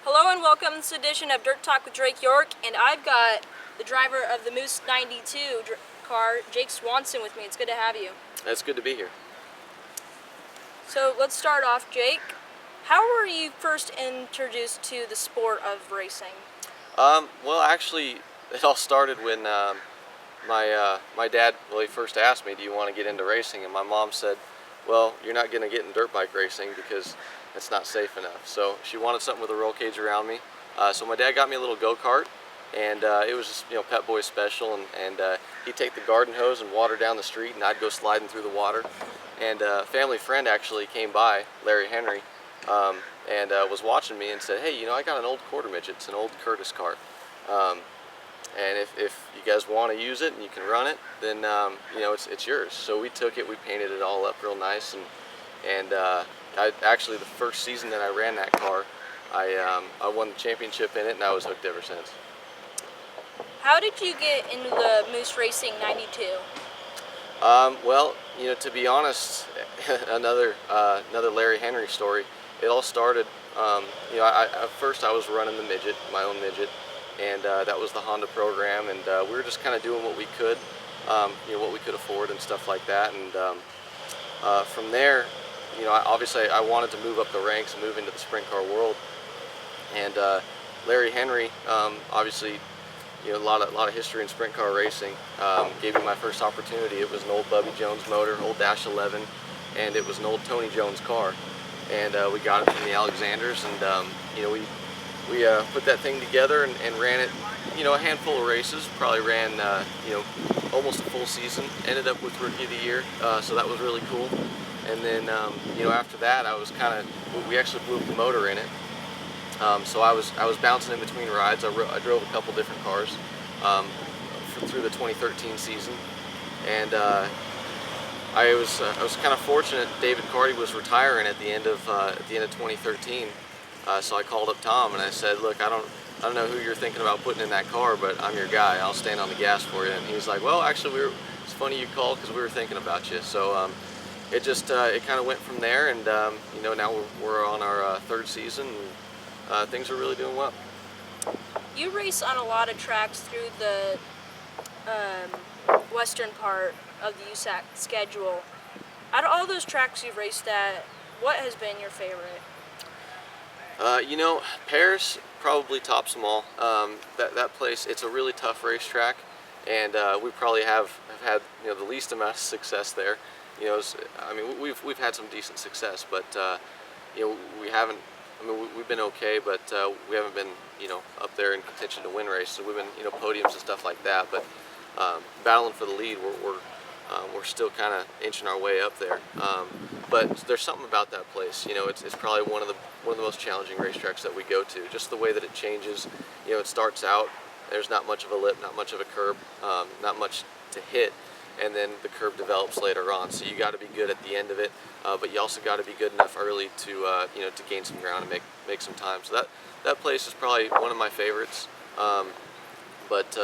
Hello and welcome to this edition of Dirt Talk with Drake York, and I've got the driver of the Moose 92 car, Jake Swanson, with me. It's good to have you. It's good to be here. So let's start off, Jake. How were you first introduced to the sport of racing? Well, actually, it all started when my dad, he first asked me, "Do you want to get into racing?" And my mom said, "Well, you're not going to get in dirt bike racing because it's not safe enough." So she wanted something with a roll cage around me. So my dad got me a little go-kart, and it was just Pep Boy special, and he'd take the garden hose and water down the street, and I'd go sliding through the water. And a family friend actually came by, Larry Henry, and was watching me and said, "Hey, I got an old quarter midget. It's an old Curtis car. And if you guys want to use it and you can run it, then it's yours." So we took it, we painted it all up real nice, and I actually, the first season that I ran that car, I won the championship in it, and I was hooked ever since. How did you get into the Moose Racing 92? Well, to be honest, another Larry Henry story. It all started. At first I was running the midget, my own midget, and that was the Honda program, and we were just kind of doing what we could, what we could afford and stuff like that. And from there, obviously I wanted to move up the ranks and move into the sprint car world. And Larry Henry, obviously, a lot of history in sprint car racing, gave me my first opportunity. It was an old Bubby Jones motor, old Dash 11, and it was an old Tony Jones car. And we got it from the Alexanders, and we put that thing together and ran it, a handful of races. Probably ran, almost a full season. Ended up with Rookie of the Year, so that was really cool. And then, after that, we actually blew up the motor in it. So I was bouncing in between rides. I drove a couple different cars through the 2013 season, and I was kind of fortunate. David Carty was retiring at the end of 2013, so I called up Tom and I said, "Look, I don't know who you're thinking about putting in that car, but I'm your guy. I'll stand on the gas for you." And he was like, "Well, actually, it's funny you called because we were thinking about you." So it kind of went from there, and now we're on our third season, and things are really doing well. You race on a lot of tracks through the western part of the USAC schedule. Out of all those tracks you've raced at, what has been your favorite? Paris probably tops them all. That place, it's a really tough racetrack, and we probably have had the least amount of success there. We've had some decent success, but we haven't. We've been okay, but we haven't been up there in contention to win races. We've been podiums and stuff like that, but battling for the lead, we're still kind of inching our way up there. But there's something about that place. It's probably one of the most challenging racetracks that we go to. Just the way that it changes. It starts out, there's not much of a lip, not much of a curb, not much to hit, and then the curb develops later on. So you got to be good at the end of it, but you also got to be good enough early to to gain some ground and make some time. So that place is probably one of my favorites. But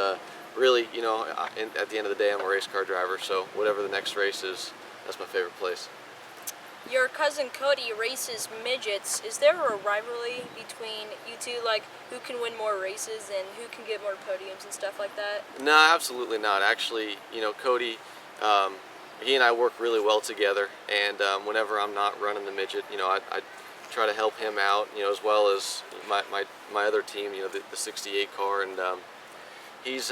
really, at the end of the day, I'm a race car driver, so whatever the next race is, that's my favorite place. Your cousin Cody races midgets. Is there a rivalry between you two, like who can win more races and who can get more podiums and stuff like that? No, absolutely not. Actually, Cody, he and I work really well together, and whenever I'm not running the midget, I try to help him out, as well as my other team, the 68 car, and he's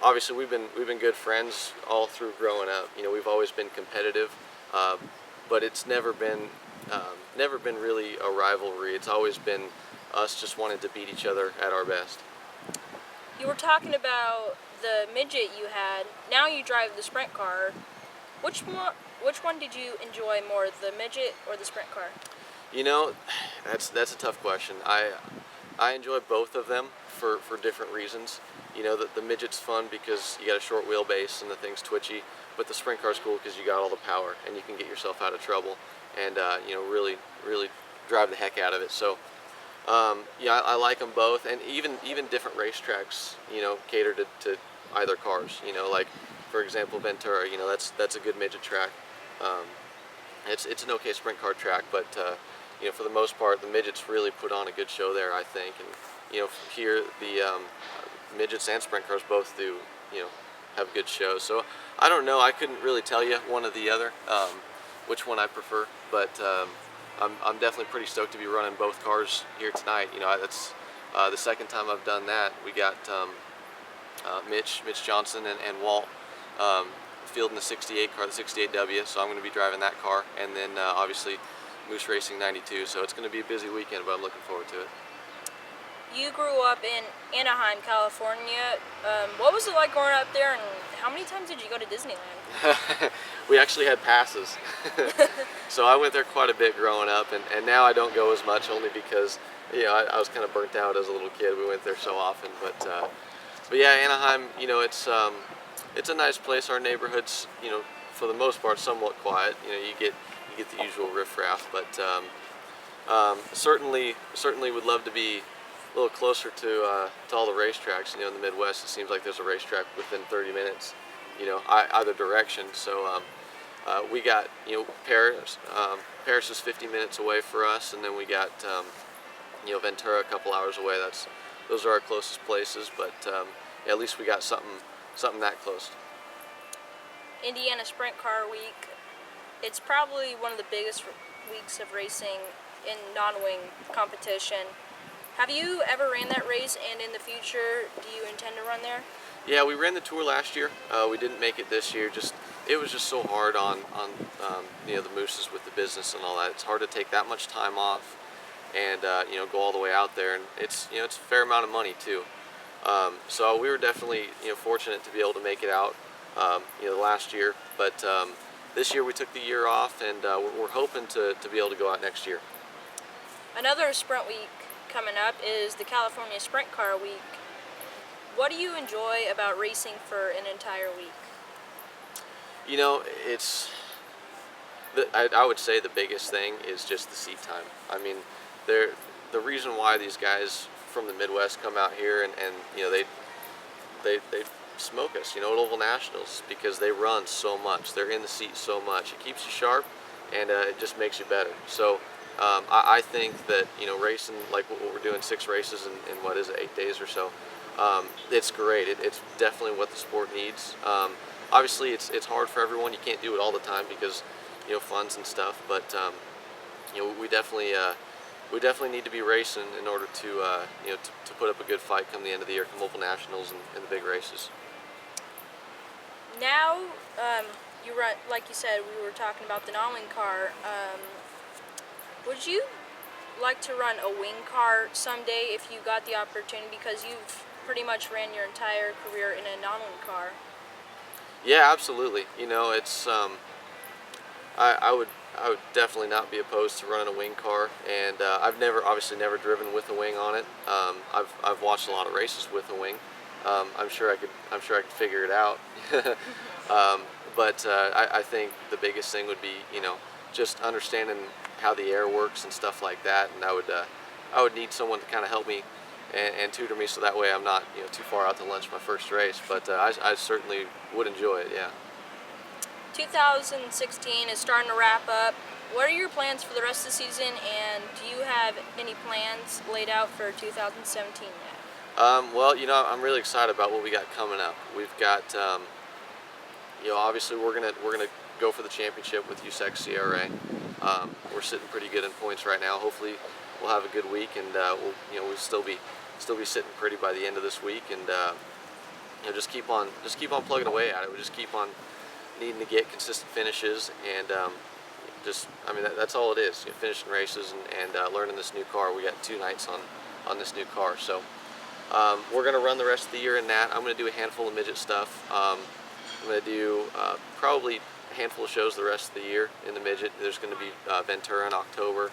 obviously we've been good friends all through growing up. We've always been competitive, but it's never been really a rivalry. It's always been us just wanting to beat each other at our best. You were talking about the midget you had. Now you drive the sprint car. Which one did you enjoy more, the midget or the sprint car? That's a tough question. I enjoy both of them for different reasons. The midget's fun because you got a short wheelbase and the thing's twitchy, but the sprint car's cool because you got all the power and you can get yourself out of trouble and really drive the heck out of it. So I like them both, and even different racetracks cater to either cars. Like for example Ventura, that's a good midget track. It's an okay sprint car track, but for the most part, the midgets really put on a good show there, I think. And here the midgets and sprint cars both do have good shows. So I don't know. I couldn't really tell you one or the other, which one I prefer. But I'm definitely pretty stoked to be running both cars here tonight. That's the second time I've done that. We got Mitch Johnson and Walt fielding the 68 car, the 68W. So I'm going to be driving that car, and then obviously Moose Racing 92. So it's going to be a busy weekend, but I'm looking forward to it. You grew up in Anaheim, California. What was it like growing up there, and how many times did you go to Disneyland? We actually had passes. So I went there quite a bit growing up, and now I don't go as much, only because I was kind of burnt out as a little kid. We went there so often, but yeah, Anaheim, it's a nice place. Our neighborhood's, for the most part, somewhat quiet. You get the usual riffraff, but certainly would love to be a little closer to all the racetracks. In the Midwest, it seems like there's a racetrack within 30 minutes, either direction. So we got Paris. Paris is 50 minutes away for us, and then we got Ventura a couple hours away. Those are our closest places, but yeah, at least we got something that close. Indiana Sprint Car Week. It's probably one of the biggest weeks of racing in non-wing competition. Have you ever ran that race, and in the future, do you intend to run there? Yeah, we ran the Tour last year. We didn't make it this year. It was just so hard on the Mooses with the business and all that. It's hard to take that much time off and go all the way out there, and it's a fair amount of money too. So we were definitely fortunate to be able to make it out last year, but this year we took the year off, and we're hoping to be able to go out next year. Another sprint week coming up is the California Sprint Car Week. What do you enjoy about racing for an entire week? I would say the biggest thing is just the seat time. I mean, the reason why these guys from the Midwest come out here and they smoke us, at Oval Nationals, because they run so much. They're in the seat so much. It keeps you sharp, and it just makes you better. So I think that racing like what we're doing, 6 races in what is it, 8 days or so, it's great. It's definitely what the sport needs. Obviously it's hard for everyone. You can't do it all the time because funds and stuff, but we definitely need to be racing in order to to put up a good fight come the end of the year, come Oval Nationals and the big races. Now you run, like you said, we were talking about the non-wing car. Would you like to run a wing car someday if you got the opportunity, because you've pretty much ran your entire career in a non-wing car? Yeah, absolutely. It's I would definitely not be opposed to running a wing car, and I've obviously never driven with a wing on it. I've watched a lot of races with a wing. I'm sure I could figure it out. But I think the biggest thing would be just understanding how the air works and stuff like that, and I would need someone to kind of help me and tutor me, so that way I'm not too far out to lunch my first race. But I certainly would enjoy it. Yeah. 2016 is starting to wrap up. What are your plans for the rest of the season, and do you have any plans laid out for 2017 yet? Well, I'm really excited about what we got coming up. We've got, obviously we're gonna go for the championship with USAC CRA. We're sitting pretty good in points right now. Hopefully, we'll have a good week, and we'll still be sitting pretty by the end of this week, and just keep on plugging away at it. We just keep on needing to get consistent finishes, and that's all it is. Finishing races and learning this new car. We got 2 nights on this new car, so we're gonna run the rest of the year in that. I'm gonna do a handful of midget stuff. I'm gonna do probably a handful of shows the rest of the year in the midget. There's gonna be Ventura in October,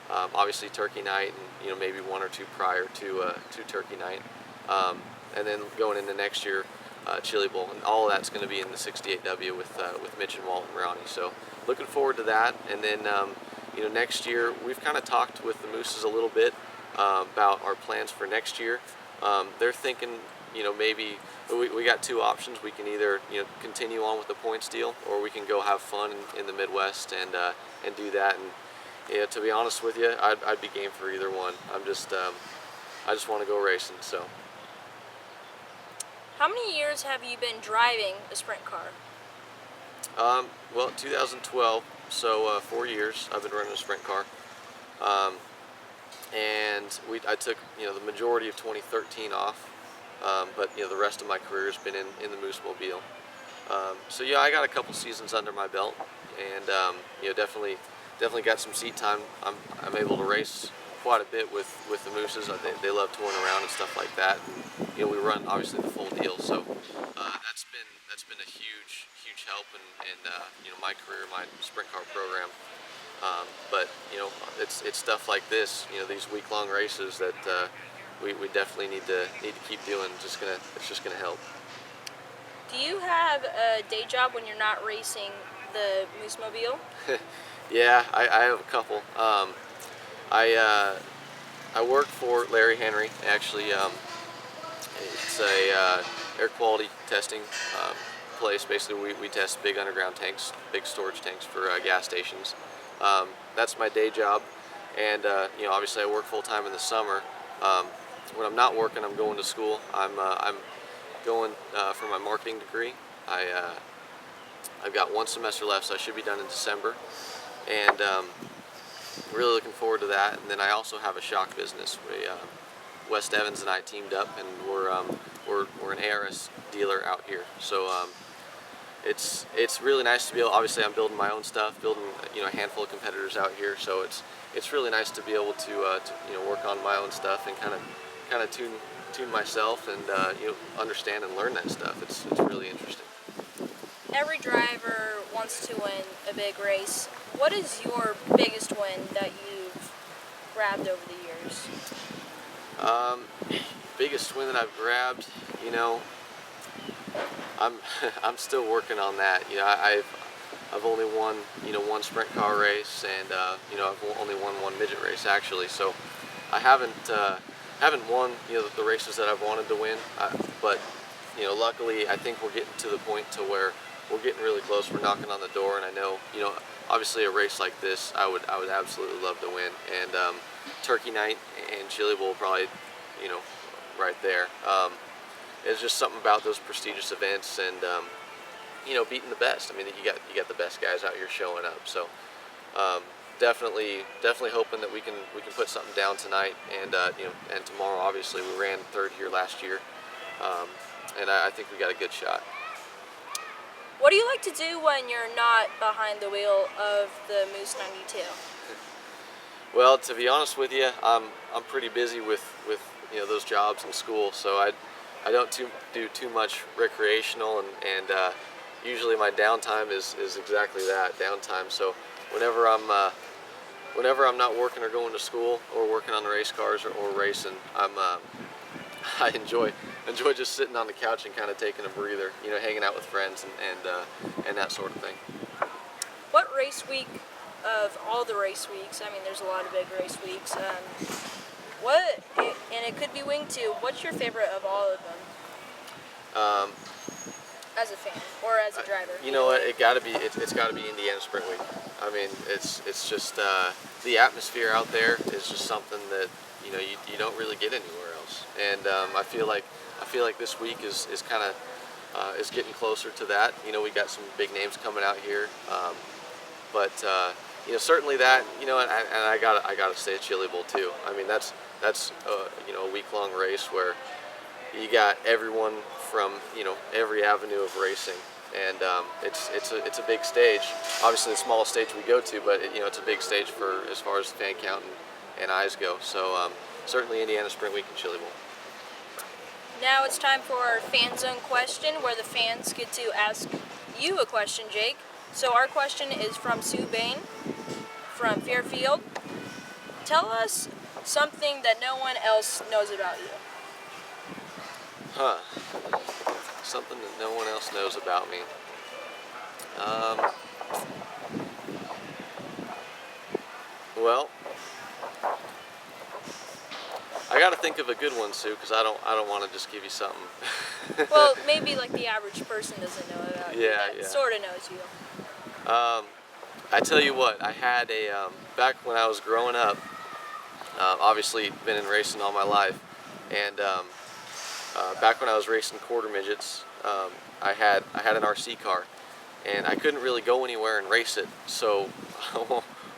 obviously Turkey Night, and maybe 1 or 2 prior to Turkey Night, and then going into next year, Chili Bowl, and all of that's going to be in the 68W with Mitch and Walt and Ronnie. So looking forward to that. And then next year we've kind of talked with the Mooses a little bit about our plans for next year. They're thinking maybe we got 2 options. We can either continue on with the points deal, or we can go have fun in the Midwest and do that. And Yeah, to be honest with you, I'd be game for either one. I just want to go racing. So, How many years have you been driving a sprint car? well, 2012, so 4 years I've been running a sprint car. Um, and I took the majority of 2013 off, but the rest of my career has been in the Moose Mobile. So yeah, I got a couple seasons under my belt, and definitely got some seat time. I'm able to race quite a bit with the Mooses. They love touring around and stuff like that. And, we run obviously the full deal, so that's been a huge help in my career, my sprint car program. But it's stuff like this, these week-long races that we definitely need to keep doing. It's just gonna help. Do you have a day job when you're not racing the Moose Mobile? Yeah, I have a couple. I work for Larry Henry. Actually, it's a air quality testing place. Basically, we test big underground tanks, big storage tanks for gas stations. That's my day job, and obviously I work full time in the summer. When I'm not working, I'm going to school. I'm going for my marketing degree. I've got one semester left, so I should be done in December, and really looking forward to that. And then I also have a shock business. West Evans and I teamed up, and we're an ARS dealer out here. So it's really nice to be able. Obviously, I'm building my own stuff, building a handful of competitors out here. So it's really nice to be able to work on my own stuff and kind of tune myself and understand and learn that stuff. It's really interesting. Every driver wants to win a big race. What is your biggest win that you've grabbed over the years? Biggest win that I've grabbed, I'm still working on that. I've only won one sprint car race, and I've only won one midget race actually. So I haven't won the races that I've wanted to win. But luckily I think we're getting to the point to where we're getting really close. We're knocking on the door, and I know obviously a race like this I would absolutely love to win. And Turkey Night and Chili Bowl probably right there. It's just something about those prestigious events and beating the best. I mean, you got the best guys out here showing up. So definitely hoping that we can put something down tonight, and and tomorrow. Obviously, we ran third here last year, and I think we got a good shot. What do you like to do when you're not behind the wheel of the Moose 92? Well, to be honest with you, I'm pretty busy with those jobs in school, so I don't do too much recreational, and usually my downtime is exactly that, downtime. So whenever I'm not working or going to school or working on the race cars or racing, I enjoy just sitting on the couch and kind of taking a breather, hanging out with friends and that sort of thing. What race week of all the race weeks, I mean there's a lot of big race weeks, and it could be wing too, what's your favorite of all of them? As a fan or as a driver? You know what? It's got to be Indiana Sprint Week. I mean, it's just the atmosphere out there is just something that you don't really get anywhere else. And I feel like this week is kind of is getting closer to that. We got some big names coming out here, but certainly that. And I gotta say Chili Bowl too. I mean, that's a week-long race where you got everyone from every avenue of racing, and it's a big stage. Obviously, the smallest stage we go to, but it's a big stage for as far as fan count and eyes go. So certainly Indiana Sprint Week and Chili Bowl. Now it's time for our fan zone question, where the fans get to ask you a question, Jake. So our question is from Sue Bain from Fairfield. Tell us something that no one else knows about you. Huh. Something that no one else knows about me. Well, I got to think of a good one, Sue, because I don't want to just give you something. Well, maybe like the average person doesn't know about you. Yeah. Sort of knows you. I tell you what, I had back when I was growing up, obviously been in racing all my life, and back when I was racing quarter midgets, I had an RC car, and I couldn't really go anywhere and race it. So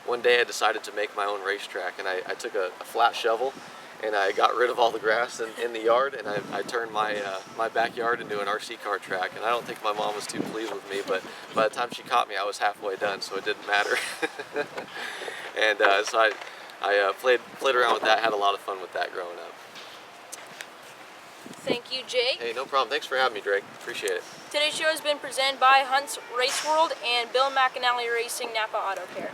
one day I decided to make my own racetrack, and I took a flat shovel, and I got rid of all the grass in the yard, and I turned my backyard into an RC car track. And I don't think my mom was too pleased with me, but by the time she caught me, I was halfway done, so it didn't matter. And so I played around with that, had a lot of fun with that growing up. Thank you, Jake. Hey, no problem. Thanks for having me, Drake. Appreciate it. Today's show has been presented by Hunt's Race World and Bill McAnally Racing Napa Auto Care.